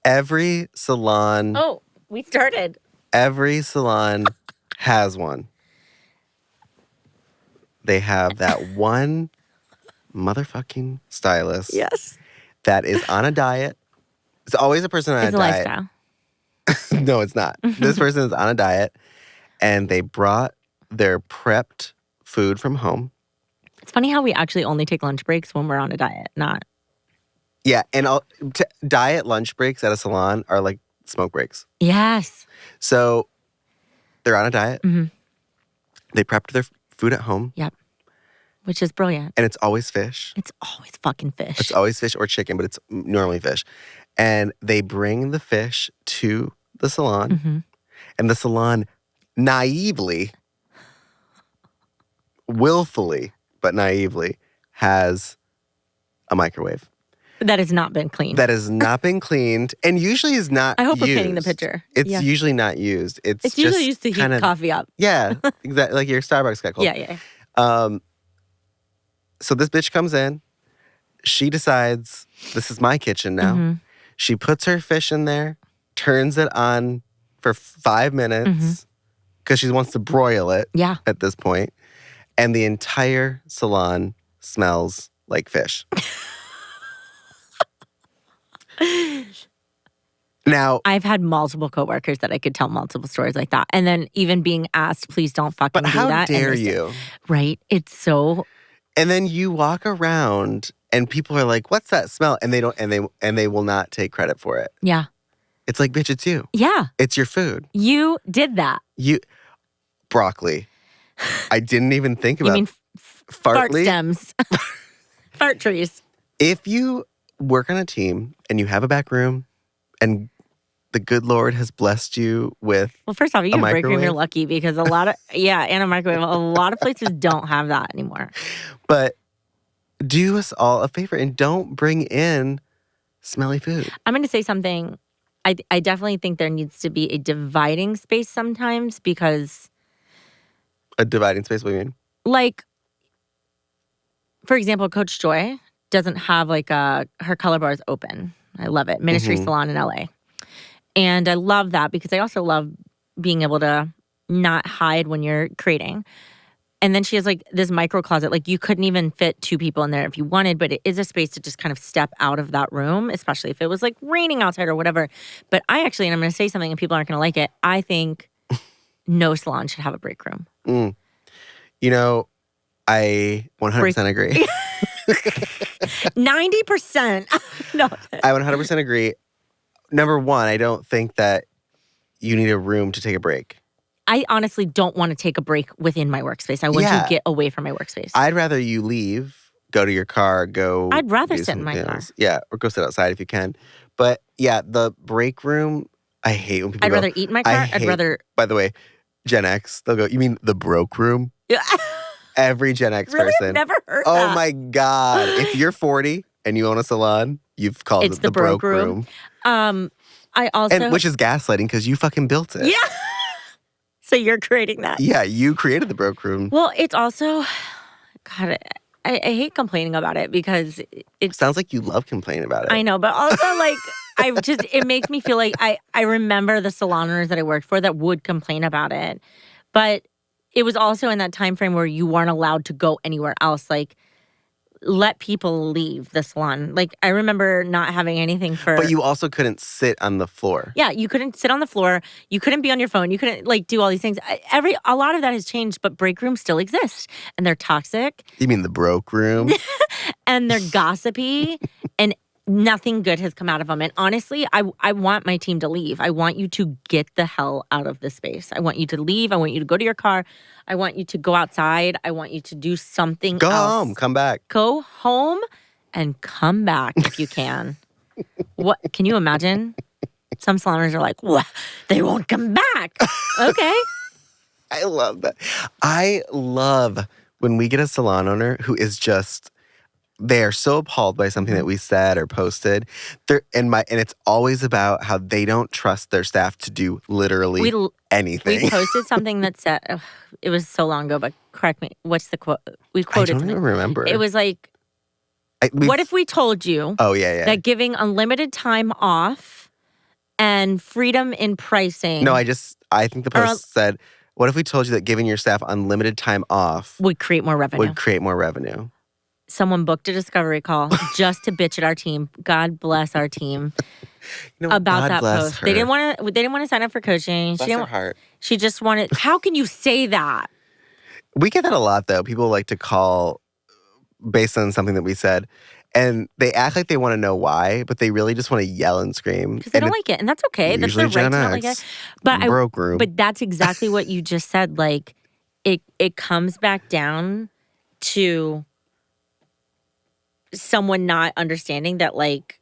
Every salon. Oh, we started. Every salon has one. They have that one motherfucking stylist. Yes. That is on a diet. It's always a person on It's a a diet. lifestyle. No, it's not. This person is on a diet, and they brought their prepped food from home. It's funny how we actually only take lunch breaks when we're on a diet, not. Yeah, and diet lunch breaks at a salon are like smoke breaks. Yes. So they're on a diet. Mm-hmm. They prepped their food at home. Yep. Which is brilliant. And it's always fish. It's always fucking fish. It's always fish or chicken, but it's normally fish. And they bring the fish to the salon. Mm-hmm. And the salon naively, willfully, but naively, has a microwave. That has not been cleaned. That has not been cleaned and usually is not I hope used. we're painting the picture. It's Yeah. usually not used. It's usually used to heat kinda, coffee up. Yeah, exactly. Like your Starbucks got cold. Yeah. So this bitch comes in. She decides, this is my kitchen now. Mm-hmm. She puts her fish in there, turns it on for 5 minutes because she wants to broil it at this point. And the entire salon smells like fish. Now, I've had multiple coworkers that I could tell multiple stories like that. And then even being asked, please don't fucking but do how that. dare you? Right? It's so... And then you walk around and people are like, what's that smell? And they don't, and they will not take credit for it. Yeah. It's like, bitch, it's you. Yeah. It's your food. You did that. Broccoli. I didn't even think about You mean fart fartly. stems. Fart trees. If you work on a team and you have a back room and the good Lord has blessed you with Well, first off, you have a break room, microwave? you're lucky because a lot of, and a microwave, a lot of places don't have that anymore. But do us all a favor and don't bring in smelly food. I'm going to say something. I definitely think there needs to be a dividing space sometimes because... A dividing space, what do you mean? Like, for example, Coach Joy doesn't have her color bar is open. I love it. Ministry Salon in LA. And I love that because I also love being able to not hide when you're creating. And then she has this micro closet. You couldn't even fit 2 people in there if you wanted, but it is a space to just kind of step out of that room, especially if it was raining outside or whatever. But and I'm going to say something and people aren't going to like it. I think no salon should have a break room. You know, I 100% agree. 90%. No. I 100% agree. Number one, I don't think that you need a room to take a break. I honestly don't want to take a break within my workspace. I want to get away from my workspace. I'd rather you leave, go to your car, go. I'd rather sit in my car. Yeah, or go sit outside if you can. But yeah, the break room, I hate when people I'd rather eat in my car. I'd rather. By the way, Gen X, they'll go, you mean the broke room? Yeah. Every Gen X really? person. I've never heard Oh that. my God. If you're 40 and you own a salon, you've called it the broke room. I also. Which is gaslighting because you fucking built it. Yeah. So you're creating that. Yeah, you created the broke room. Well, it's also, God, I hate complaining about it because it sounds like you love complaining about it. I know, but also it makes me feel like I remember the salon owners that I worked for that would complain about it. But it was also in that time frame where you weren't allowed to go anywhere else. Let people leave the salon. I remember not having anything for... But you also couldn't sit on the floor. Yeah, you couldn't sit on the floor. You couldn't be on your phone. You couldn't, do all these things. A lot of that has changed, but break rooms still exist. And they're toxic. You mean the broke room? And they're gossipy. And nothing good has come out of them. And honestly, I want my team to leave. I want you to get the hell out of this space. I want you to leave. I want you to go to your car. I want you to go outside. I want you to do something else. Go home. Come back. Go home and come back if you can. What? Can you imagine? Some saloners are like, what? They won't come back. Okay. I love that. I love when we get a salon owner who is just... They are so appalled by something that we said or posted. And it's always about how they don't trust their staff to do literally anything. We posted something that said, it was so long ago, but correct me. What's the quote? We quoted I don't even remember. It was what if we told you that giving unlimited time off and freedom in pricing No, I think the post said, what if we told you that giving your staff unlimited time off would create more revenue. would create more revenue? Someone booked a discovery call just to bitch at our team. God bless our team about God that bless post. her. They didn't want to sign up for coaching. Bless her heart. She just wanted. How can you say that? We get that a lot, though. People like to call based on something that we said, and they act like they want to know why, but they really just want to yell and scream. Because they don't like it. And that's okay. That's their right to not like it. Broke group. But that's exactly what you just said. Like, it comes back down to someone not understanding that, like,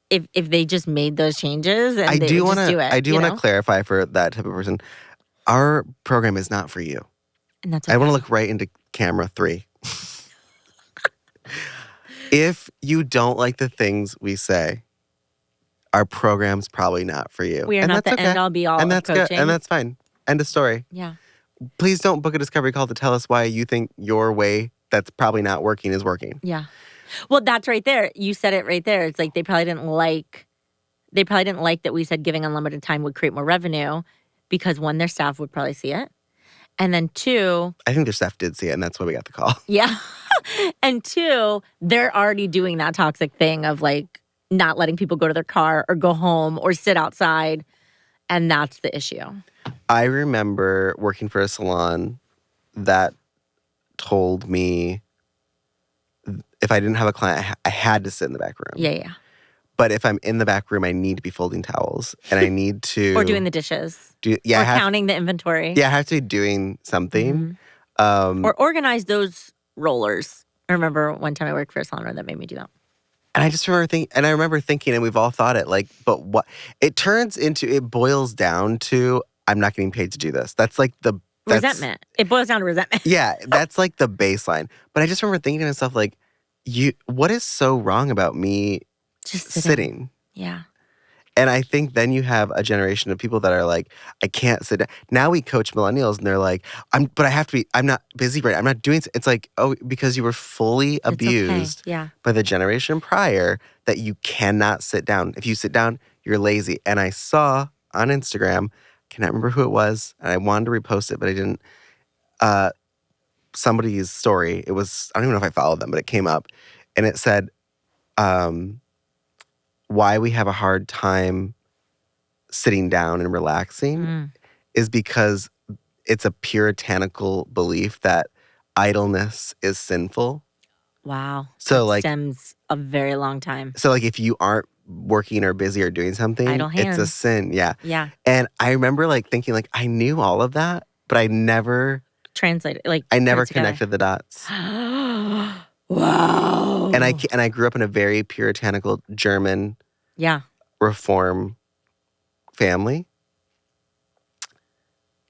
if they just made those changes and they would just do it. I do want to clarify for that type of person, our program is not for you. And that's okay. I want to look right into camera 3. If you don't like the things we say, our program's probably not for you. We are not the end-all be-all and of that's coaching. And that's fine. End of story. Yeah. Please don't book a discovery call to tell us why you think your way that's probably not working is working. Yeah. Well, that's right there. You said it right there. It's like they probably didn't like that we said giving unlimited time would create more revenue because, one, their staff would probably see it. And then 2, I think their staff did see it, and that's why we got the call. Yeah. And 2, they're already doing that toxic thing of like not letting people go to their car or go home or sit outside. And that's the issue. I remember working for a salon that told me if I didn't have a client, I had to sit in the back room. Yeah. But if I'm in the back room, I need to be folding towels and I need to or doing the dishes. Or counting the inventory. Yeah, I have to be doing something. Mm-hmm. Or organize those rollers. I remember one time I worked for a salon that made me do that. And I remember thinking, and we've all thought it, like, but what it boils down to, I'm not getting paid to do this. That's like resentment. It boils down to resentment. Yeah, that's like the baseline. But I just remember thinking to myself, like, what is so wrong about me just sitting? Yeah. And I think then you have a generation of people that are like, I can't sit down. Now we coach millennials and they're like, I'm not busy right now. I'm not doing, it's like, oh, because you were fully abused by the generation prior that you cannot sit down. If you sit down, you're lazy. And I saw on Instagram, cannot remember who it was, and I wanted to repost it, but I didn't, somebody's story. It was, I don't even know if I followed them, but it came up and it said, why we have a hard time sitting down and relaxing is because it's a puritanical belief that idleness is sinful. Wow. So that stems a very long time. So like if you aren't working or busy or doing something, it's a sin. Yeah. Yeah. And I remember like thinking like I knew all of that, but I never translated connected the dots. Wow. And I grew up in a very puritanical German reform family.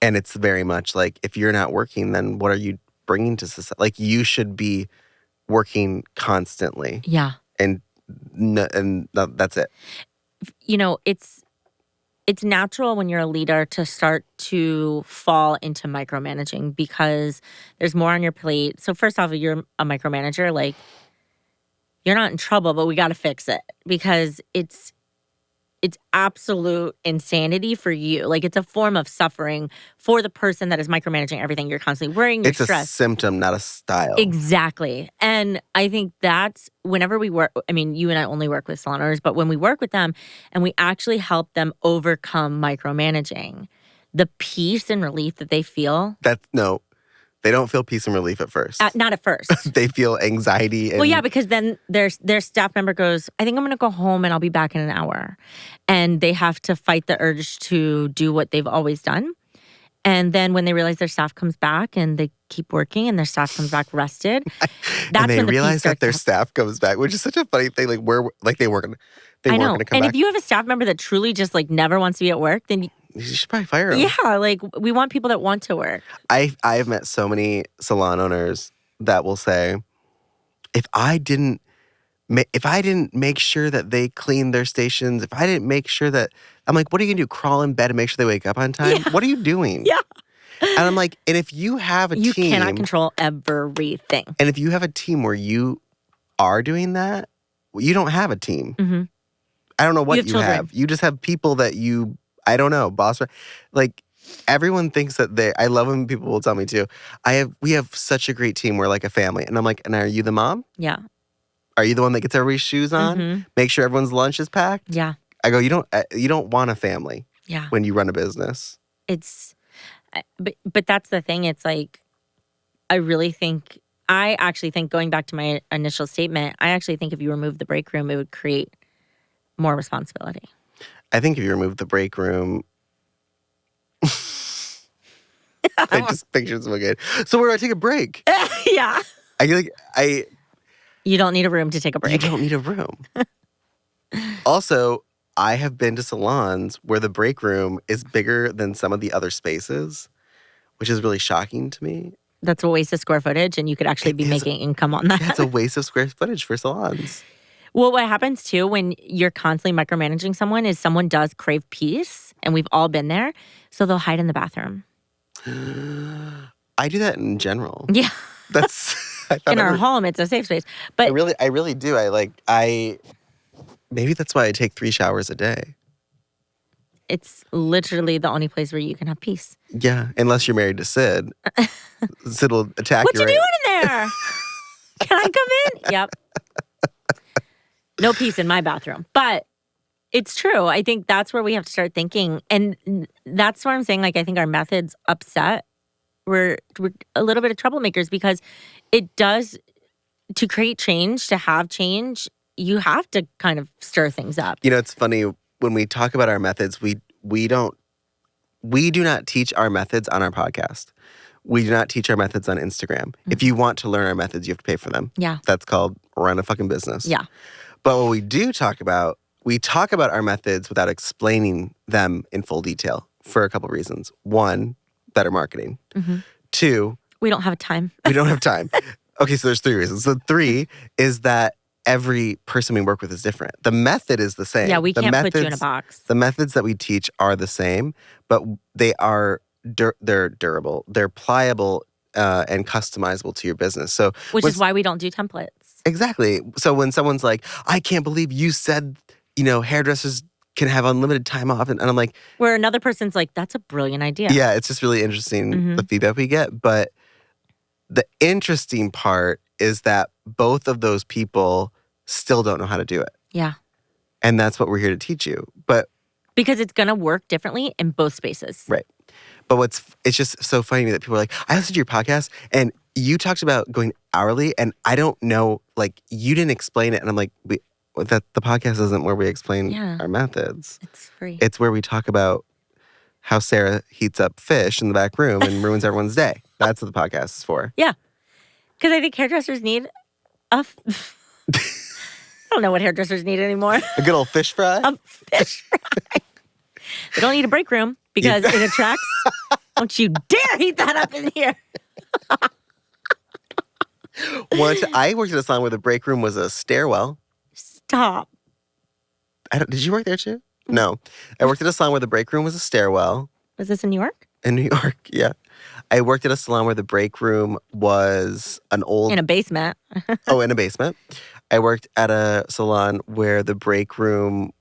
And it's very much like, if you're not working, then what are you bringing to society? Like, you should be working constantly. Yeah. And that's it. You know, it's natural when you're a leader to start to fall into micromanaging because there's more on your plate. So first off, if you're a micromanager, like, you're not in trouble, but we got to fix it because it's absolute insanity for you. Like, it's a form of suffering for the person that is micromanaging everything. You're constantly worrying, you're stressed. It's a symptom, not a style. Exactly. And I think that's whenever we work, I mean, you and I only work with salon owners, but when we work with them and we actually help them overcome micromanaging, the peace and relief that they feel. They don't feel peace and relief at first. Not at first. They feel anxiety. Well, yeah, because then their staff member goes, I think I'm going to go home and I'll be back in an hour. And they have to fight the urge to do what they've always done. And then when they realize their staff comes back and they keep working and their staff comes back rested, that's when the realize that their staff comes back, which is such a funny thing. Like they weren't going to come back. And if you have a staff member that truly just like never wants to be at work, then you should probably fire them. Yeah, like we want people that want to work. I've met so many salon owners that will say, if I didn't make sure that they cleaned their stations, if I didn't make sure that, I'm like, what are you gonna do? Crawl in bed and make sure they wake up on time? Yeah. What are you doing? Yeah. And I'm like, and if you have a team, you cannot control everything. And if you have a team where you are doing that, you don't have a team. Mm-hmm. I don't know what have you children. have. You just have people that you, I don't know, boss. Like everyone thinks that I love when people will tell me too. We have such a great team. We're like a family. And I'm like, and are you the mom? Yeah. Are you the one that gets everybody's shoes on? Mm-hmm. Make sure everyone's lunch is packed? Yeah. I go, you don't want a family Yeah. when you run a business. But that's the thing. It's like, I actually think going back to my initial statement, I actually think if you remove the break room, it would create more responsibility. I think if you remove the break room, I just pictured so good. So where do I take a break? Yeah. You don't need a room to take a break. You don't need a room. Also, I have been to salons where the break room is bigger than some of the other spaces, which is really shocking to me. That's a waste of square footage, and you could actually be making income on that. That's a waste of square footage for salons. Well, what happens too when you're constantly micromanaging someone is someone does crave peace, and we've all been there, so they'll hide in the bathroom. I do that in general. Yeah. In our home, it's a safe space. But I really do. Maybe that's why I take 3 showers a day. It's literally the only place where you can have peace. Yeah, unless you're married to Sid. Sid will attack you. What you doing in there? Can I come in? Yep. No peace in my bathroom. But it's true. I think that's where we have to start thinking. And that's why I'm saying, like, I think our methods upset. We're a little bit of troublemakers because it does, to create change, to have change, you have to kind of stir things up. You know, it's funny when we talk about our methods, we do not teach our methods on our podcast. We do not teach our methods on Instagram. Mm-hmm. If you want to learn our methods, you have to pay for them. Yeah. That's called run a fucking business. Yeah. But what we do talk about, we talk about our methods without explaining them in full detail for a couple of reasons. 1, better marketing. Mm-hmm. 2, we don't have time. We don't have time. Okay, so there's 3 reasons. So 3 is that every person we work with is different. The method is the same. Yeah, we can't put you in a box. The methods that we teach are the same, but they are they're durable. They're pliable and customizable to your business. So, which is why we don't do templates. Exactly. So when someone's like, "I can't believe you said, hairdressers can have unlimited time off," and I'm like, where another person's like, "That's a brilliant idea." Yeah, it's just really interesting the feedback we get. But the interesting part is that both of those people still don't know how to do it. Yeah. And that's what we're here to teach you. But because it's going to work differently in both spaces. Right. But it's just so funny to me that people are like, "I listened to your podcast and you talked about going hourly and I don't know, like you didn't explain it." And I'm like, the podcast isn't where we explain our methods. It's free. It's where we talk about how Sarah heats up fish in the back room and ruins everyone's day. That's what the podcast is for. Yeah. Because I think hairdressers need I don't know what hairdressers need anymore. A good old fish fry? A fish fry. They don't need a break room because it attracts. Don't you dare heat that up in here. I worked at a salon where the break room was a stairwell. Stop. Did you work there too? No. I worked at a salon where the break room was a stairwell. Was this in New York? In New York, yeah. I worked at a salon where the break room was an old... In a basement. Oh, in a basement. I worked at a salon where the break room...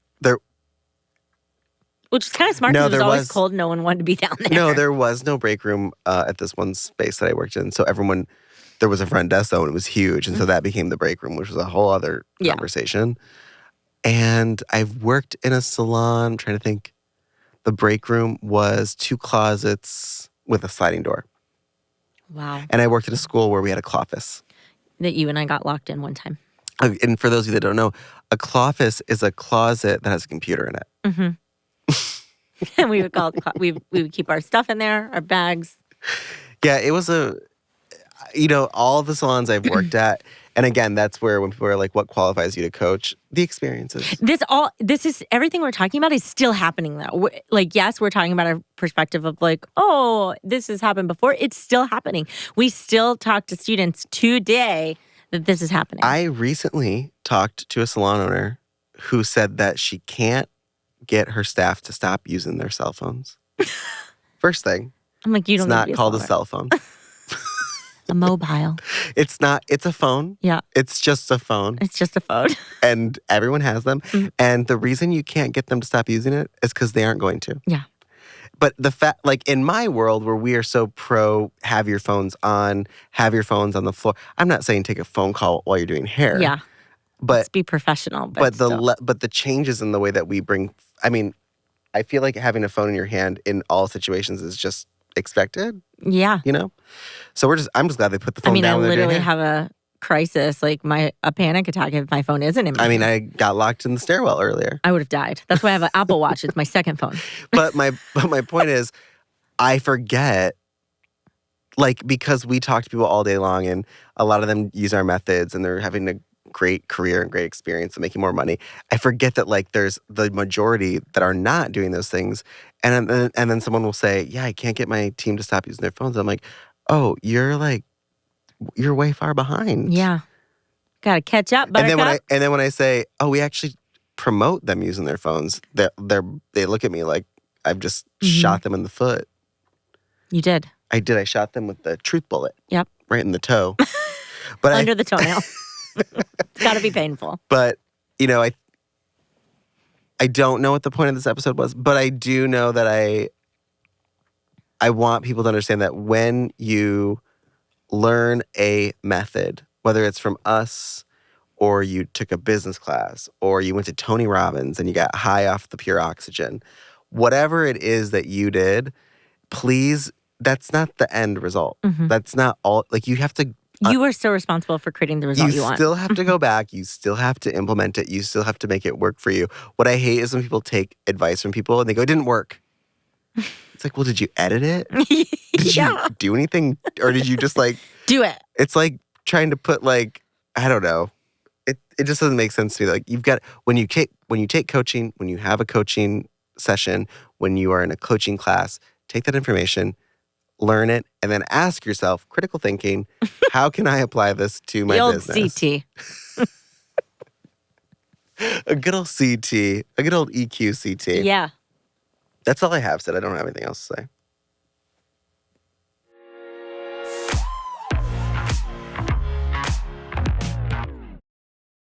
Which is kind of smart because it was always cold. No one wanted to be down there. No, there was no break room at this one space that I worked in. So there was a front desk though, and it was huge. And so that became the break room, which was a whole other conversation. And I've worked in a salon, I'm trying to think. The break room was 2 closets with a sliding door. Wow. And I worked at a school where we had a cloffice. That you and I got locked in one time. And for those of you that don't know, a cloffice is a closet that has a computer in it. Mm-hmm. And we would we would keep our stuff in there, our bags. Yeah, it was all the salons I've worked at, and again, that's where when people are like, "What qualifies you to coach?" The experiences. This is everything we're talking about is still happening though. Like, yes, we're talking about a perspective of like, oh, this has happened before. It's still happening. We still talk to students today that this is happening. I recently talked to a salon owner who said that she can't get her staff to stop using their cell phones. First thing. I'm like, you don't. It's not called a cell phone. A mobile. It's not, it's a phone. Yeah. It's just a phone. It's just a phone. And everyone has them. Mhm. And the reason you can't get them to stop using it is because they aren't going to. Yeah. But the fact, like in my world where we are so pro, have your phones on, have your phones on the floor. I'm not saying take a phone call while you're doing hair. Yeah. But Let's be professional. but still. the changes in the way that we bring. I mean, I feel like having a phone in your hand in all situations is just expected. Yeah. You know. So I'm just glad they put the phone I mean, down. I when they're doing literally hair. have a crisis, like a panic attack if my phone isn't in my I mean, hand. I got locked in the stairwell earlier. I would have died. That's why I have an Apple Watch. It's my second phone. But my point is, I forget, like, because we talk to people all day long and a lot of them use our methods and they're having a great career and great experience and making more money. I forget that, like, there's the majority that are not doing those things. And then someone will say, yeah, I can't get my team to stop using their phones. I'm like, oh, you're way far behind. Yeah. Got to catch up, And buttercup. then when I say, oh, we actually promote them using their phones, they look at me like I've just shot them in the foot. You did. I did. I shot them with the truth bullet. Yep. Right in the toe. But Under the toenail. It's got to be painful. But, you know, I don't know what the point of this episode was, but I do know that I want people to understand that when you learn a method, whether it's from us or you took a business class or you went to Tony Robbins and you got high off the pure oxygen, whatever it is that you did, please, that's not the end result. That's not all. Like, you have to. You are still responsible for creating the result you want. You still have to go back. You still have to implement it. You still have to make it work for you. What I hate is when people take advice from people and they go, it didn't work. It's like, well, did you edit it? Did you do anything? Or did you just do it? It's like trying to put I don't know. It just doesn't make sense to me. Like, you've got, when you take coaching, when you have a coaching session, when you are in a coaching class, take that information, learn it, and then ask yourself, critical thinking, how can I apply this to my the old business? CT. A good old CT, a good old EQ CT. Yeah. That's all I have said. I don't have anything else to say.